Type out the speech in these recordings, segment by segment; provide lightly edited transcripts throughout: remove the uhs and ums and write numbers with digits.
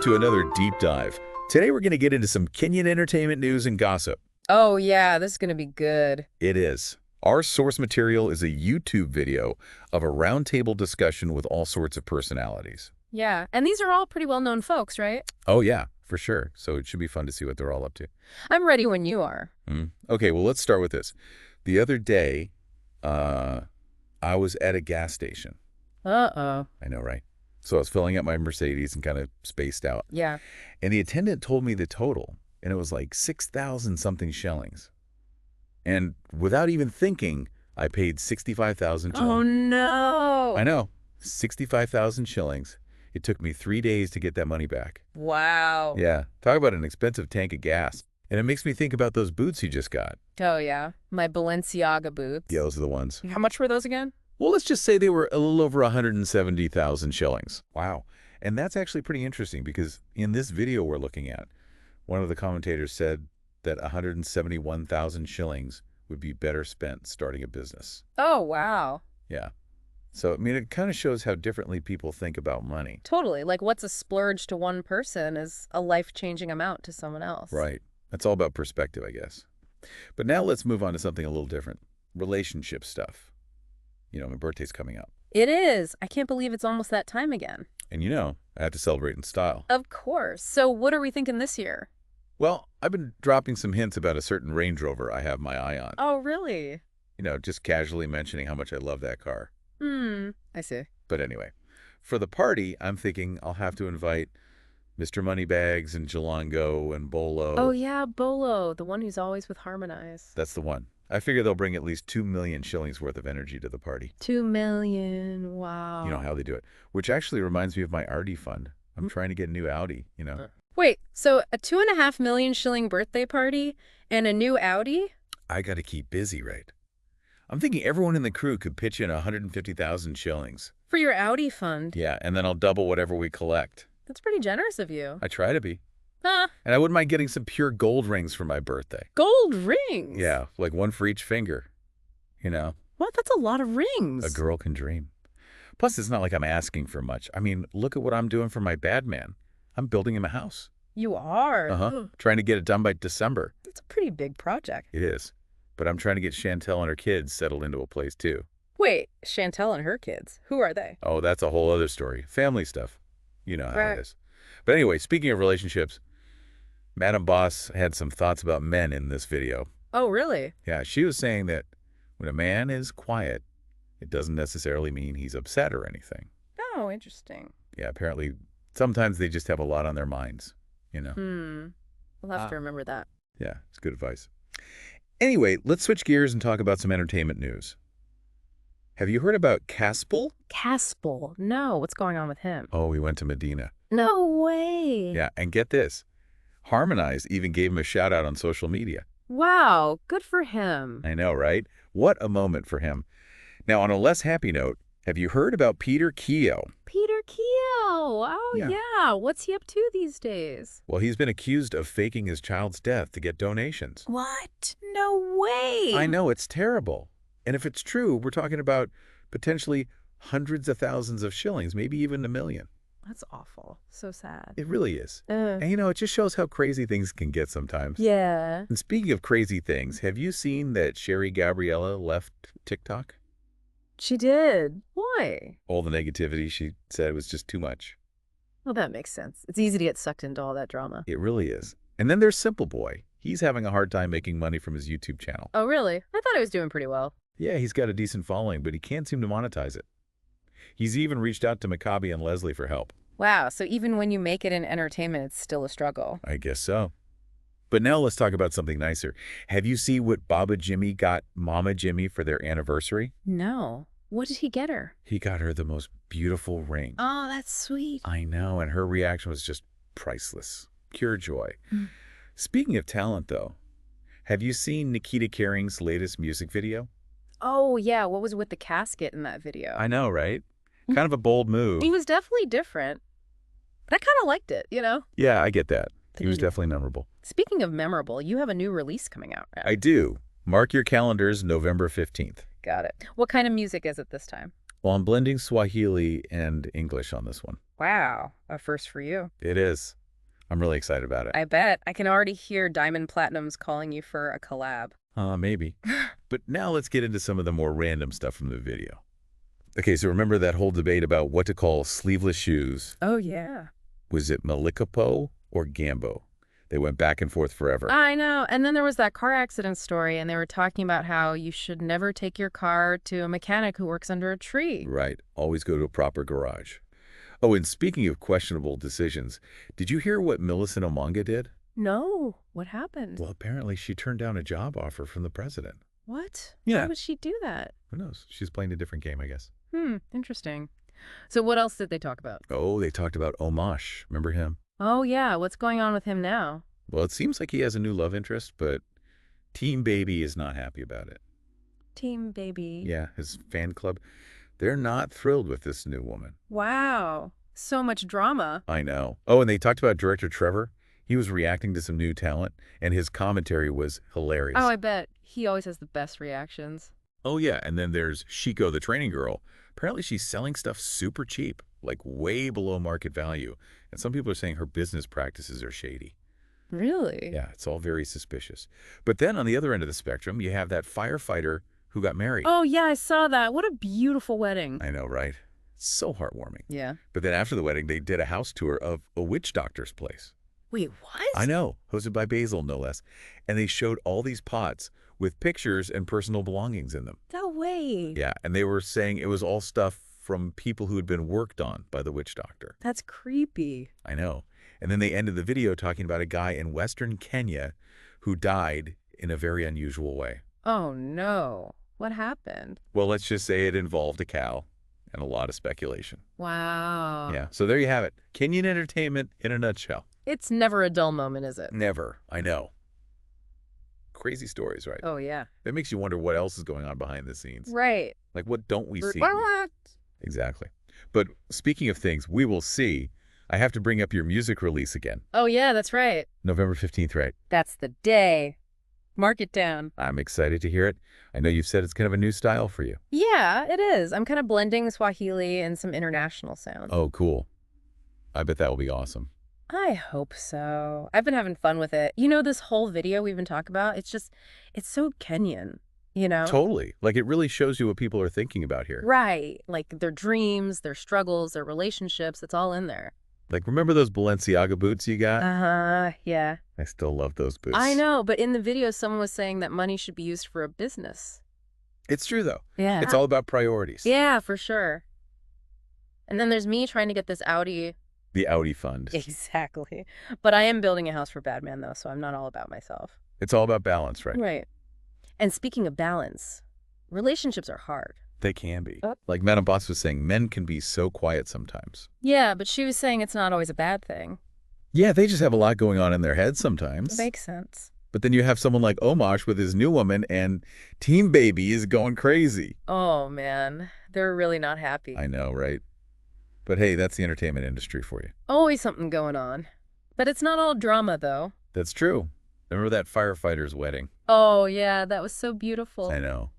To another deep dive. Today we're going to get into some Kenyan entertainment news and gossip. Oh, yeah, this is going to be good. It is. Our source material is a YouTube video of a roundtable discussion with all sorts of personalities. Yeah, and these are all pretty well-known folks, right? Oh yeah, for sure. So it should be fun to see what they're all up to. I'm ready when you are. Okay, well, let's start with this. The other day, I was at a gas station. Uh-oh. I know, right? So I was filling up my Mercedes and kind of spaced out. Yeah. And the attendant told me the total, and it was like 6,000 something shillings. And without even thinking, I paid 65,000 shillings. Oh, no. I know, 65,000 shillings. It took me 3 days to get that money back. Wow. Yeah, talk about an expensive tank of gas. And it makes me think about those boots you just got. Oh, yeah. My Balenciaga boots. Yeah, those are the ones. How much were those again? Well, let's just say they were a little over 170,000 shillings. Wow. And that's actually pretty interesting because in this video we're looking at, one of the commentators said that 171,000 shillings would be better spent starting a business. Oh, wow. Yeah. So, I mean, it kind of shows how differently people think about money. Totally. Like, what's a splurge to one person is a life-changing amount to someone else. Right. That's all about perspective, I guess. But now let's move on to something a little different. Relationship stuff. You know, my birthday's coming up. It is. I can't believe it's almost that time again. And you know, I have to celebrate in style. Of course. So what are we thinking this year? Well, I've been dropping some hints about a certain Range Rover I have my eye on. Oh, really? You know, just casually mentioning how much I love that car. I see. But anyway, for the party, I'm thinking I'll have to invite Mr. Moneybags and Jalango and Bolo. Oh, yeah, Bolo, the one who's always with Harmonize. That's the one. I figure they'll bring at least 2 million shillings worth of energy to the party. 2 million, wow. You know how they do it. Which actually reminds me of my Audi fund. I'm trying to get a new Audi, you know. Wait, so a 2.5 million shilling birthday party and a new Audi? I got to keep busy, right? I'm thinking everyone in the crew could pitch in 150,000 shillings. For your Audi fund? Yeah, and then I'll double whatever we collect. That's pretty generous of you. I try to be. Huh. And I wouldn't mind getting some pure gold rings for my birthday. Gold rings? Yeah, like one for each finger. You know? What? That's a lot of rings. A girl can dream. Plus, it's not like I'm asking for much. I mean, look at what I'm doing for my bad man. I'm building him a house. You are? Trying to get it done by December. That's a pretty big project. It is. But I'm trying to get Chantel and her kids settled into a place, too. Wait, Chantel and her kids. Who are they? Oh, that's a whole other story. Family stuff. You know how Right. it is. But anyway, speaking of relationships, Madam Boss had some thoughts about men in this video. Oh, really? Yeah, she was saying that when a man is quiet, it doesn't necessarily mean he's upset or anything. Oh, interesting. Yeah, apparently sometimes they just have a lot on their minds, you know. We'll have to remember that. Yeah, it's good advice. Anyway, let's switch gears and talk about some entertainment news. Have you heard about Caspel? Caspel. No, what's going on with him? Oh, he went to Medina. No way. Yeah, and get this. Harmonize even gave him a shout out on social media. Wow, good for him. I know, right? What a moment for him. Now, on a less happy note, have you heard about Peter Keogh? Peter Keogh. Oh, Yeah. yeah. What's he up to these days? Well, he's been accused of faking his child's death to get donations. What? No way. I know, it's terrible. And if it's true, we're talking about potentially hundreds of thousands of shillings, maybe even 1 million. That's awful. So sad. It really is. And you know, it just shows how crazy things can get sometimes. Yeah. And speaking of crazy things, have you seen that Sherry Gabriella left TikTok? She did. Why? All the negativity, she said, was just too much. Well, that makes sense. It's easy to get sucked into all that drama. It really is. And then there's Simple Boy. He's having a hard time making money from his YouTube channel. Oh, really? I thought I was doing pretty well. Yeah, he's got a decent following, but he can't seem to monetize it. He's even reached out to Maccabi and Leslie for help. Wow, so even when you make it in entertainment, it's still a struggle. I guess so. But now let's talk about something nicer. Have you seen what Baba Jimmy got Mama Jimmy for their anniversary? No. What did he get her? He got her the most beautiful ring. Oh, that's sweet. I know, and her reaction was just priceless. Pure joy. Speaking of talent, though, have you seen Nikita Kering's latest music video? Oh, yeah. What was with the casket in that video? I know, right? Kind of a bold move. He was definitely different. But I kind of liked it, you know? Yeah, I get that. He was Thank you. definitely memorable. Speaking of memorable, you have a new release coming out, right? I do. Mark your calendars, November 15th. Got it. What kind of music is it this time? Well, I'm blending Swahili and English on this one. Wow, a first for you. It is. I'm really excited about it. I bet. I can already hear Diamond Platinum's calling you for a collab. Maybe. But now let's get into some of the more random stuff from the video. Okay, so remember that whole debate about what to call sleeveless shoes? Oh, yeah. Was it Malikapo or Gambo? They went back and forth forever. I know. And then there was that car accident story, and they were talking about how you should never take your car to a mechanic who works under a tree. Right. Always go to a proper garage. Oh, and speaking of questionable decisions, did you hear what Millicent Omanga did? No. What happened? Well, apparently she turned down a job offer from the president. What? Yeah. Why would she do that? Who knows? She's playing a different game, I guess. Interesting. So what else did they talk about? Oh, they talked about Omash. Remember him? Oh, yeah. What's going on with him now? Well, it seems like he has a new love interest, but Team Baby is not happy about it. Team Baby. Yeah, his fan club. They're not thrilled with this new woman. Wow. So much drama. I know. Oh, and they talked about director Trevor. He was reacting to some new talent, and his commentary was hilarious. Oh, I bet. He always has the best reactions. Oh, yeah, and then there's Shiko, the training girl. Apparently she's selling stuff super cheap, like way below market value. And some people are saying her business practices are shady. Really? Yeah, it's all very suspicious. But then on the other end of the spectrum, you have that firefighter who got married. Oh, yeah, I saw that. What a beautiful wedding. I know, right? So heartwarming. Yeah. But then after the wedding, they did a house tour of a witch doctor's place. Wait, what? I know, hosted by Basil, no less. And they showed all these pots with pictures and personal belongings in them. No way. Yeah, and they were saying it was all stuff from people who had been worked on by the witch doctor. That's creepy. I know. And then they ended the video talking about a guy in western Kenya who died in a very unusual way. Oh, no. What happened? Well, let's just say it involved a cow and a lot of speculation. Wow. Yeah, so there you have it. Kenyan entertainment in a nutshell. It's never a dull moment, is it? Never. I know. Crazy stories, right? Oh, yeah. That makes you wonder what else is going on behind the scenes. Right. Like, what don't we see? What? Exactly. But speaking of things we will see, I have to bring up your music release again. Oh, yeah, that's right. November 15th, right? That's the day. Mark it down. I'm excited to hear it. I know you've said it's kind of a new style for you. Yeah, it is. I'm kind of blending Swahili and some international sounds. Oh, cool. I bet that will be awesome. I hope so. I've been having fun with it. You know, this whole video we've been talking about, it's so Kenyan, you know? Totally. Like, it really shows you what people are thinking about here. Right. Like their dreams, their struggles, their relationships, it's all in there. Like, remember those Balenciaga boots you got? Uh-huh, yeah. I still love those boots. I know, but in the video, someone was saying that money should be used for a business. It's true, though. Yeah. It's all about priorities. Yeah, for sure. And then there's me trying to get this Audi. The Audi fund. Exactly. But I am building a house for Batman, though, so I'm not all about myself. It's all about balance, right? Right. And speaking of balance, relationships are hard. They can be. Like Madame Boss was saying, men can be so quiet sometimes. Yeah, but she was saying it's not always a bad thing. Yeah, they just have a lot going on in their heads sometimes. Makes sense. But then you have someone like Omash with his new woman, and Team Baby is going crazy. Oh, man. They're really not happy. I know, right? But hey, that's the entertainment industry for you. Always something going on. But it's not all drama, though. That's true. Remember that firefighter's wedding? Oh, yeah, that was so beautiful. I know.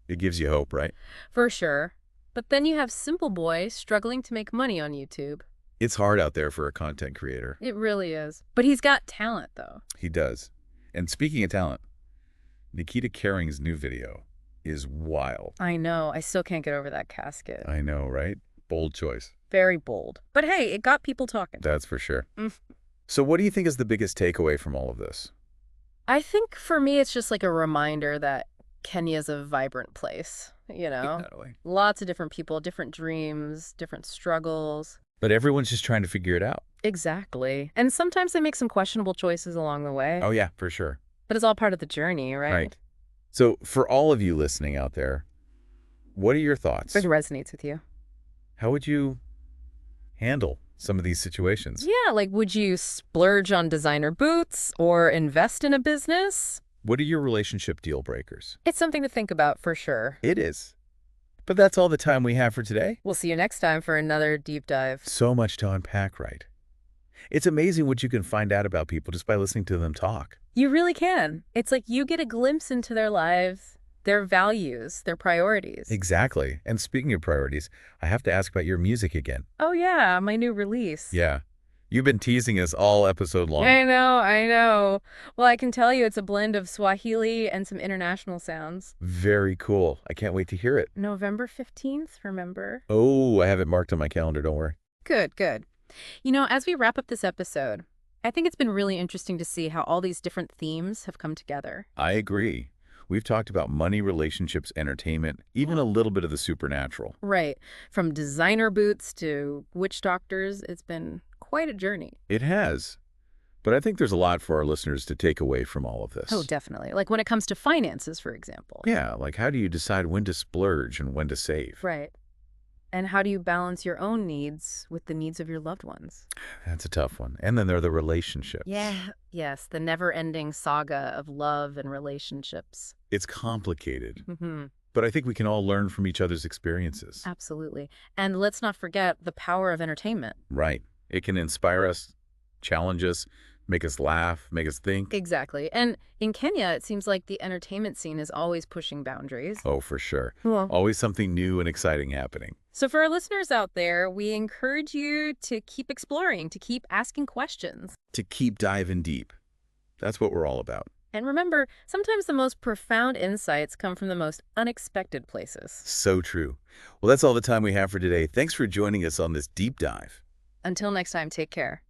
It gives you hope, right? For sure. But then you have Simple Boy struggling to make money on YouTube. It's hard out there for a content creator. It really is. But he's got talent, though. He does. And speaking of talent, Nikita Kering's new video is wild. I know. I still can't get over that casket. I know, right? Bold choice. Very bold. But hey, it got people talking. That's for sure. So what do you think is the biggest takeaway from all of this? I think for me, it's just like a reminder that Kenya's a vibrant place, you know? Totally. Lots of different people, different dreams, different struggles. But everyone's just trying to figure it out. Exactly. And sometimes they make some questionable choices along the way. Oh, yeah, for sure. But it's all part of the journey, right? Right. So for all of you listening out there, what are your thoughts? It resonates with you. How would you handle some of these situations? Yeah, like would you splurge on designer boots or invest in a business? What are your relationship deal breakers? It's something to think about for sure. It is. But that's all the time we have for today. We'll see you next time for another deep dive. So much to unpack, right? It's amazing what you can find out about people just by listening to them talk. You really can. It's like you get a glimpse into their lives, their values, their priorities. Exactly. And speaking of priorities, I have to ask about your music again. Oh yeah, my new release. Yeah. You've been teasing us all episode long. I know, I know. Well, I can tell you it's a blend of Swahili and some international sounds. Very cool. I can't wait to hear it. November 15th, remember? Oh, I have it marked on my calendar. Don't worry. Good, good. As we wrap up this episode, I think it's been really interesting to see how all these different themes have come together. I agree. We've talked about money, relationships, entertainment, even a little bit of the supernatural. Right. From designer boots to witch doctors, it's been quite a journey. It has. But I think there's a lot for our listeners to take away from all of this. Oh, definitely. Like when it comes to finances, for example. Yeah, like how do you decide when to splurge and when to save? Right. And how do you balance your own needs with the needs of your loved ones? That's a tough one. And then there are the relationships. Yeah. Yes, the never-ending saga of love and relationships. It's complicated, Hmm. but I think we can all learn from each other's experiences. Absolutely. And let's not forget the power of entertainment. Right. It can inspire us, challenge us, make us laugh, make us think. Exactly. And in Kenya, it seems like the entertainment scene is always pushing boundaries. Oh, for sure. Well, Always something new and exciting happening. so for our listeners out there, we encourage you to keep exploring, to keep asking questions. To keep diving deep. That's what we're all about. And remember, sometimes the most profound insights come from the most unexpected places. So true. Well, that's all the time we have for today. Thanks for joining us on this deep dive. Until next time, take care.